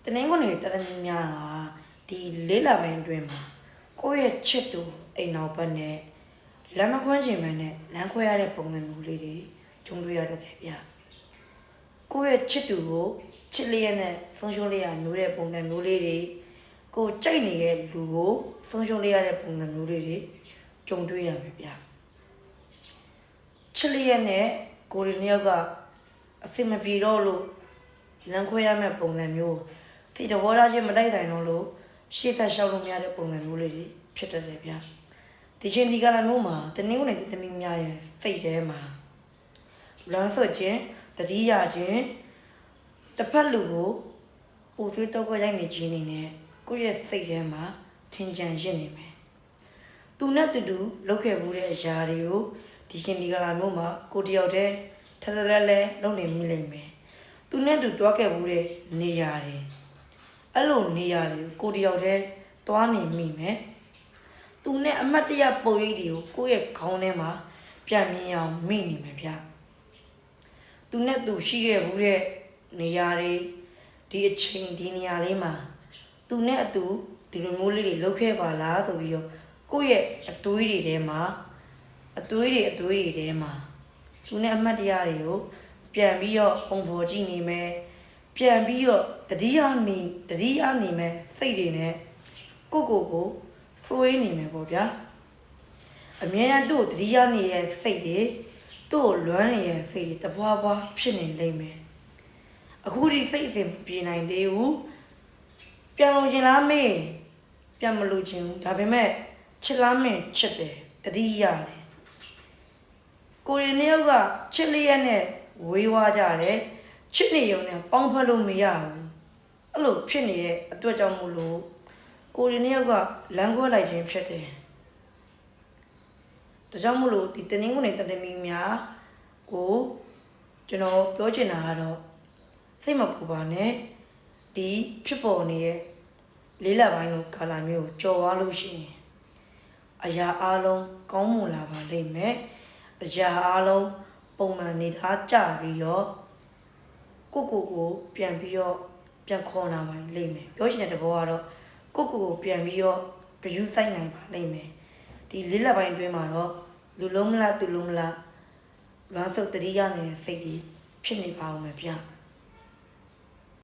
တနင်္ဂနွေတရမီများဟာဒီလေးလပိုင်းအတွင်းမှာကိုယ့်ရဲ့ချစ်သူအိမ်နောက်ဘက်နဲ့လမ်းမခွန်းချင်မှန်းနဲ့လမ်းခွဲရတဲ့ပုံစံမျိုးလေးတွေကြုံတွေ့ရတတ်တယ်ဗျကိုယ့်ရဲ့ချစ်သူကိုချစ်လျက်နဲ့ဆုံးရှုံးလျက်မျိုးတဲ့ပုံစံမျိုးလေးတွေကိုကြိုက်နေတဲ့လူကိုဆုံးရှုံးလျက်တဲ့ပုံစံမျိုးလေးတွေကြုံတွေ့ရမယ်ဗျချစ်လျက်နဲ့ကိုယ်တွေနှစ်ယောက်ကအဆင်မပြေတော့လို့လမ်းခွဲရမယ့်ပုံစံမျိုးဒီတဘောသားချင်းမတိုက်ဆိုင်တော့လို့ရှေ့သက်လျှောက်လို့မရတဲ့ပုံစံမျိုးလေးတွေဖြစ်တတ်တယ်ဗျာဒီချင်းဒီကလာမျိုးမှာတနင်္ဂနွေသမီးများရဲ့စိတ်ထဲမှာလမ်းဆွခြင်းတတိယခြင်းတစ်ဖက်လူကိုပူဆွေးတော့ရိုက်နေခြင်းနေနဲ့ကိုယ့်ရဲ့စိတ်ထဲမှာထင်ကြံရစ်နေမယ်သူနဲ့တူလုပ်ခဲ့မှုတဲ့အရာတွေကိုဒီချင်းဒီကလာမျိုးမှာကိုတယောက်တည်းထထလဲလဲလုပ်နေမိလိမ့်မယ်သူနဲ့တူတွားခဲ့မှုတဲ့နေရာတွေအဲ့လိုနေရာတွေကိုတယောက်တည်းတွားနေမိမယ်သူနဲ့အမတ်တရပုံရိပ်တွေကိုကိုယ့်ရဲ့ခေါင်းထဲမှာပြန်မြင်အောင်မိနေမယ်ဗျသူနဲ့သူရှိခဲ့မှုတဲ့နေရာတွေဒီအချိန်ဒီနေရာလေးမှာသူနဲ့အတူဒီလိုမျိုးလေးတွေလုပ်ခဲ့ပါလားဆိုပြီးတော့ကိုယ့်ရဲ့အတွေးတွေထဲမှာအတွေးတွေထဲမှာသူနဲ့အမတ်တရားတွေကိုပြန်ပြီးတော့ပုံဖော်ကြည့်နေမယ်ပြန်ပြီးတော့တတိယနေမယ်စိတ်တွေနဲ့ကိုဆွေးနေမယ်ပေါ့ဗျာအမြဲတမ်းသူ့တတိယနေရဲ့စိတ်တွေသူ့လွမ်းနေရဲ့စိတ်တွေတပွားပွားဖြစ်နေလိမ့်မယ်အခုဒီစိတ်အစဉ်ပြေနိုင်သေးဘူးပြန်လို့ချင်လားမေးပြန်မလို့ချင်ဘူးဒါပေမဲ့ချစ်လားမင်းချစ်တယ်တတိယတယ်ကိုရီနှစ်ယောက်ကချစ်လျက်နဲ့ဝေးဝါးကြတယ်ချစ်နေုံနဲ့ပေါင်းဖက်လို့မရဘူးအဲ့လိုဖြစ်နေတဲ့အတွက်ကြောင့်မို့လို့ကိုရီနှစ်ယောက်ကလမ်းခွဲလိုက်ခြင်းဖြစ်တယ်ဒါကြောင့်မို့လို့ဒီတနင်္ဂနွေတမီများကိုကျွန်တော်ပြောချင်တာကတော့စိတ်မပူပါနဲ့ဒီဖြစ်ပေါ်နေတဲ့လေးလက်ပိုင်းလိုကာလမျိုးကြော်သွားလို့ရှိရင်အရာအလုံးကောင်းမွန်လာပါလိမ့်မယ်အရာအလုံးပုံမှန်နေသားကြပြီးတော့ကိုပြန်ပြီးတော့ပြန်ခေါ်လာပါလိမ့်မယ်ပြောချင်တဲ့တဘောကတော့ကိုပြန်ပြီးတော့ဂရုစိုက်နိုင်ပါလိမ့်မယ်ဒီလေးလက်ပိုင်းအတွင်းမှာတော့လူလုံးမလားသူလုံးမလားလွမ်းစုပ်တတိယနဲ့စိတ်ကြီးဖြစ်နေပါဦးမယ်ဗျ